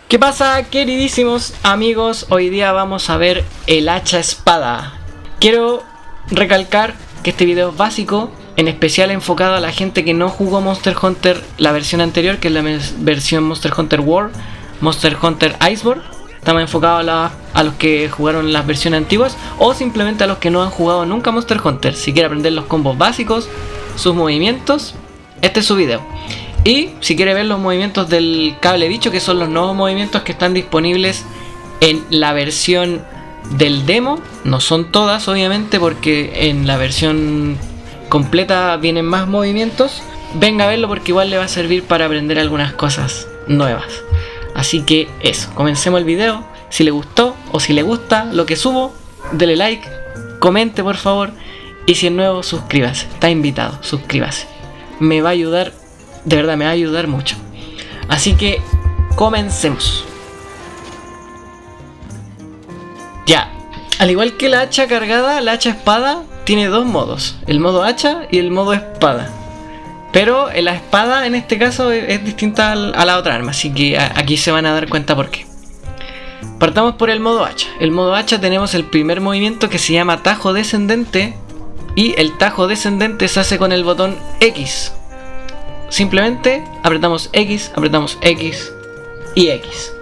¿Qué pasa, queridísimos amigos? Hoy día vamos a ver el hacha espada. Quiero recalcar que este video es básico, en especial enfocado a la gente que no jugó Monster Hunter la versión anterior, que es la versión Monster Hunter World, Monster Hunter Iceborne. Estamos enfocados a los que jugaron las versiones antiguas o simplemente a los que no han jugado nunca Monster Hunter. Si quiere aprender los combos básicos, sus movimientos, este es su video. Y si quiere ver los movimientos del cable bicho, que son los nuevos movimientos que están disponibles en la versión del demo, no son todas obviamente porque en la versión completa vienen más movimientos, venga a verlo porque igual le va a servir para aprender algunas cosas nuevas. Así que eso, comencemos el video. Si le gustó o si le gusta lo que subo, dele like, comente por favor, y si es nuevo, suscríbase, está invitado, suscríbase, me va a ayudar. De verdad me va a ayudar mucho. Así que comencemos. Ya, al igual que la hacha cargada, la hacha espada tiene dos modos: el modo hacha y el modo espada. Pero la espada en este caso es distinta a la otra arma, así que aquí se van a dar cuenta por qué. Partamos por el modo hacha. El modo hacha tenemos el primer movimiento que se llama tajo descendente, y el tajo descendente se hace con el botón X. Simplemente apretamos X y X.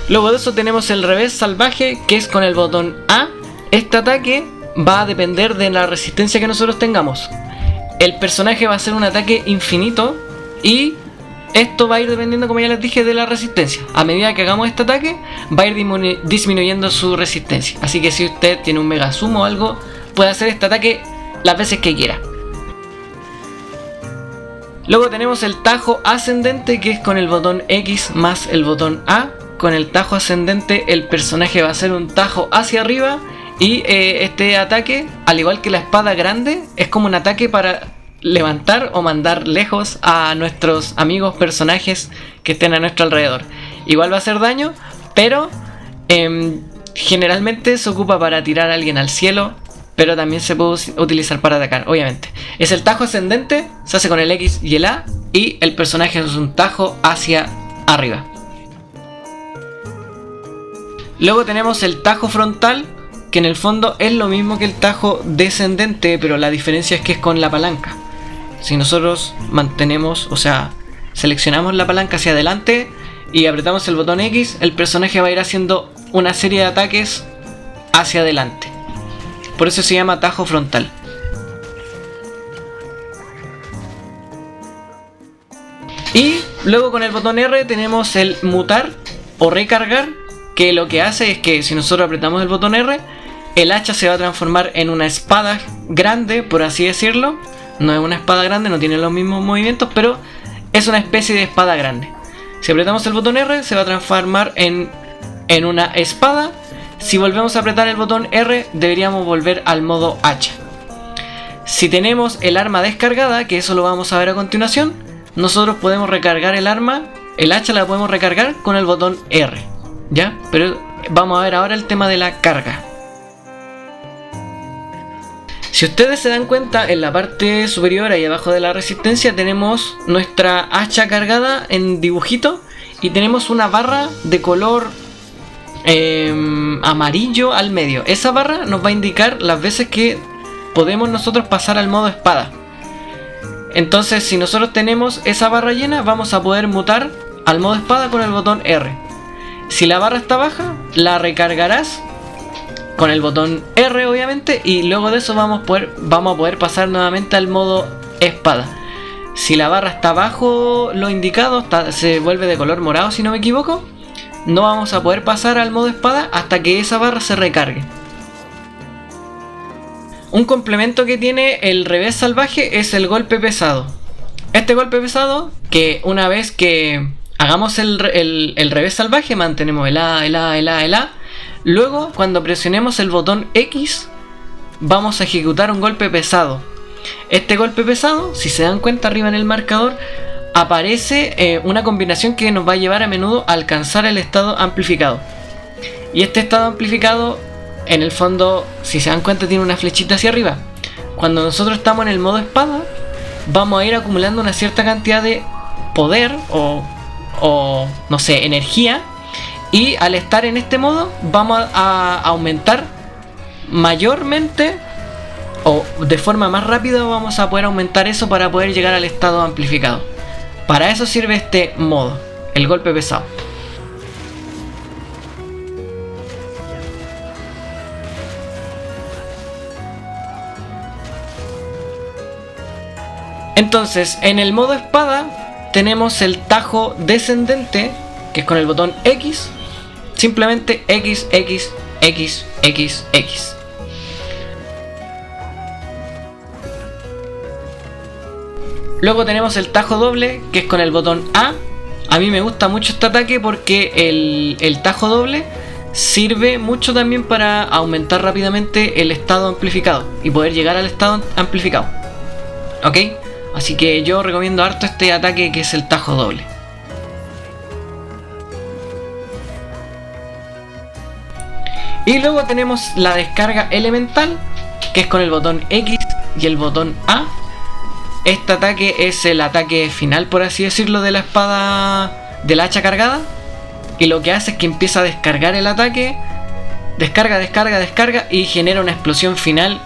Luego de eso tenemos el revés salvaje, que es con el botón A. Este ataque va a depender de la resistencia que nosotros tengamos. El personaje va a hacer un ataque infinito y esto va a ir dependiendo, como ya les dije, de la resistencia. A medida que hagamos este ataque va a ir disminuyendo su resistencia. Así que si usted tiene un mega sumo o algo, puede hacer este ataque las veces que quiera. Luego tenemos el tajo ascendente, que es con el botón X más el botón A. Con el tajo ascendente el personaje va a hacer un tajo hacia arriba, y este ataque, al igual que la espada grande, es como un ataque para levantar o mandar lejos a nuestros amigos personajes que estén a nuestro alrededor. Igual va a hacer daño, pero generalmente se ocupa para tirar a alguien al cielo, pero también se puede utilizar para atacar, obviamente. Es el tajo ascendente, se hace con el X y el A, y el personaje es un tajo hacia arriba. Luego tenemos el tajo frontal, que en el fondo es lo mismo que el tajo descendente, pero la diferencia es que es con la palanca. Si nosotros mantenemos, o sea, seleccionamos la palanca hacia adelante y apretamos el botón X, el personaje va a ir haciendo una serie de ataques hacia adelante. Por eso se llama tajo frontal. Y luego con el botón R tenemos el mutar o recargar, que lo que hace es que si nosotros apretamos el botón R, el hacha se va a transformar en una espada grande, por así decirlo. No es una espada grande, no tiene los mismos movimientos, pero es una especie de espada grande. Si apretamos el botón R, se va a transformar en una espada. Si volvemos a apretar el botón R, deberíamos volver al modo hacha. Si tenemos el arma descargada, que eso lo vamos a ver a continuación, nosotros podemos recargar el arma, el hacha la podemos recargar con el botón R, ¿ya? Pero vamos a ver ahora el tema de la carga. Si ustedes se dan cuenta, en la parte superior, ahí abajo de la resistencia, tenemos nuestra hacha cargada en dibujito, y tenemos una barra de color amarillo al medio. Esa barra nos va a indicar las veces que podemos nosotros pasar al modo espada. Entonces, si nosotros tenemos esa barra llena, vamos a poder mutar al modo espada con el botón R. Si la barra está baja, la recargarás con el botón R, obviamente, y luego de eso vamos a poder pasar nuevamente al modo espada. Si la barra está bajo lo indicado, se vuelve de color morado si no me equivoco, no vamos a poder pasar al modo espada hasta que esa barra se recargue. Un complemento que tiene el revés salvaje es el golpe pesado. Este golpe pesado, que una vez que hagamos el revés salvaje, mantenemos el A. Luego, cuando presionemos el botón X, vamos a ejecutar un golpe pesado. Este golpe pesado, si se dan cuenta arriba en el marcador, aparece una combinación que nos va a llevar a menudo a alcanzar el estado amplificado. Y este estado amplificado, en el fondo, si se dan cuenta, tiene una flechita hacia arriba. Cuando nosotros estamos en el modo espada, vamos a ir acumulando una cierta cantidad de poder o no sé, energía, y al estar en este modo vamos a aumentar mayormente o de forma más rápida, vamos a poder aumentar eso para poder llegar al estado amplificado. Para eso sirve este modo, el golpe pesado. Entonces, en el modo espada tenemos el tajo descendente, que es con el botón X, simplemente X, X, X, X, X. Luego tenemos el tajo doble, que es con el botón A. A mí me gusta mucho este ataque porque el tajo doble sirve mucho también para aumentar rápidamente el estado amplificado y poder llegar al estado amplificado. ¿Ok? Así que yo recomiendo harto este ataque, que es el tajo doble. Y luego tenemos la descarga elemental, que es con el botón X y el botón A. Este ataque es el ataque final, por así decirlo, de la espada, del hacha cargada. Y lo que hace es que empieza a descargar el ataque. Descarga, descarga, descarga y genera una explosión final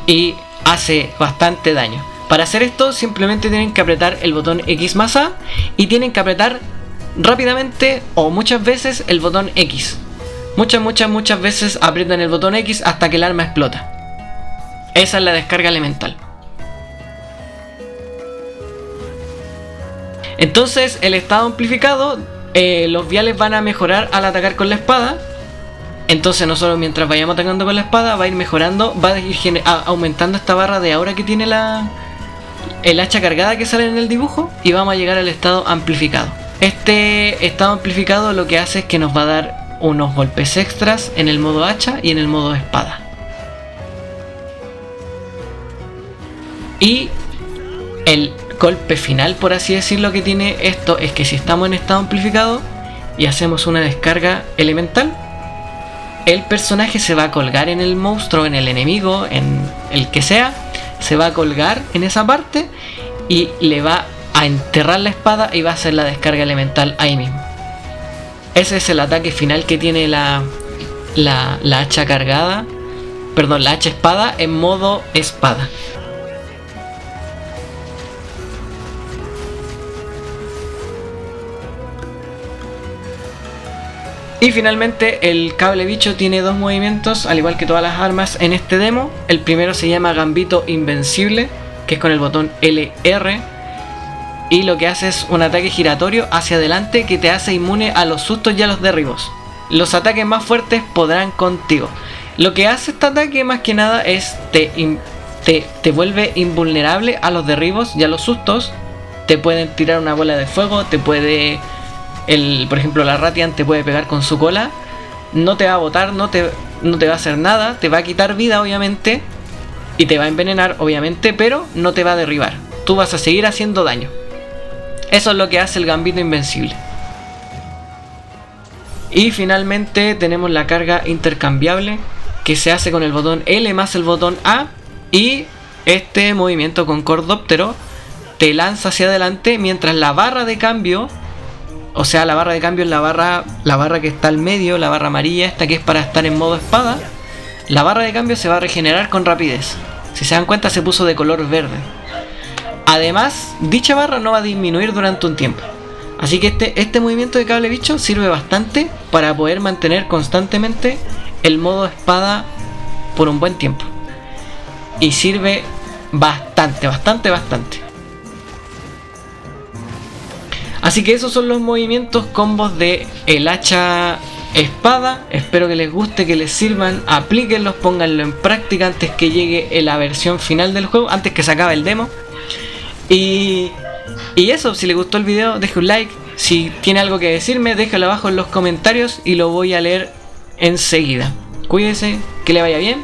y hace bastante daño. Para hacer esto simplemente tienen que apretar el botón X más A y tienen que apretar rápidamente o muchas veces el botón X. Muchas veces aprietan el botón X hasta que el arma explota. Esa es la descarga elemental. Entonces el estado amplificado, los viales van a mejorar al atacar con la espada. Entonces nosotros mientras vayamos atacando con la espada va a ir mejorando, va a ir aumentando esta barra de aura que tiene el hacha cargada que sale en el dibujo, y vamos a llegar al estado amplificado. Este estado amplificado lo que hace es que nos va a dar unos golpes extras en el modo hacha y en el modo espada. Y el golpe final, por así decirlo, que tiene esto es que si estamos en estado amplificado y hacemos una descarga elemental, el personaje se va a colgar en el monstruo, en el enemigo, en el que sea, se va a colgar en esa parte y le va a enterrar la espada y va a hacer la descarga elemental ahí mismo. Ese es el ataque final que tiene la hacha cargada, perdón, la hacha espada en modo espada. Y finalmente el cable bicho tiene dos movimientos, al igual que todas las armas en este demo. El primero se llama Gambito Invencible, que es con el botón LR, y lo que hace es un ataque giratorio hacia adelante que te hace inmune a los sustos y a los derribos. Los ataques más fuertes podrán contigo. Lo que hace este ataque más que nada es te vuelve invulnerable a los derribos y a los sustos. Te pueden tirar una bola de fuego, te puede... por ejemplo, la Ratian te puede pegar con su cola, no te va a botar, no te va a hacer nada, te va a quitar vida obviamente y te va a envenenar obviamente, pero no te va a derribar. Tú vas a seguir haciendo daño. Eso es lo que hace el Gambito Invencible. Y finalmente tenemos la carga intercambiable, que se hace con el botón L más el botón A, y este movimiento con Cordóptero te lanza hacia adelante mientras la barra de cambio... O sea, la barra de cambio es la barra que está al medio, la barra amarilla, esta que es para estar en modo espada. La barra de cambio se va a regenerar con rapidez. Si se dan cuenta, se puso de color verde. Además, dicha barra no va a disminuir durante un tiempo. Así que este movimiento de cable bicho sirve bastante para poder mantener constantemente el modo espada por un buen tiempo. Y sirve bastante. Así que esos son los movimientos combos de el hacha espada. Espero que les guste, que les sirvan, aplíquenlos, pónganlo en práctica antes que llegue la versión final del juego, antes que se acabe el demo. Y eso, si les gustó el video, deje un like. Si tiene algo que decirme, déjalo abajo en los comentarios y lo voy a leer enseguida. Cuídense, que le vaya bien,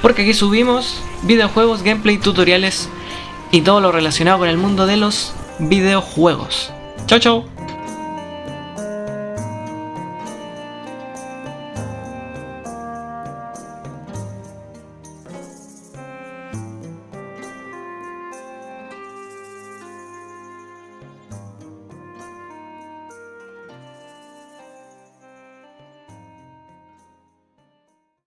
porque aquí subimos videojuegos, gameplay, tutoriales y todo lo relacionado con el mundo de los videojuegos. Chau, chau.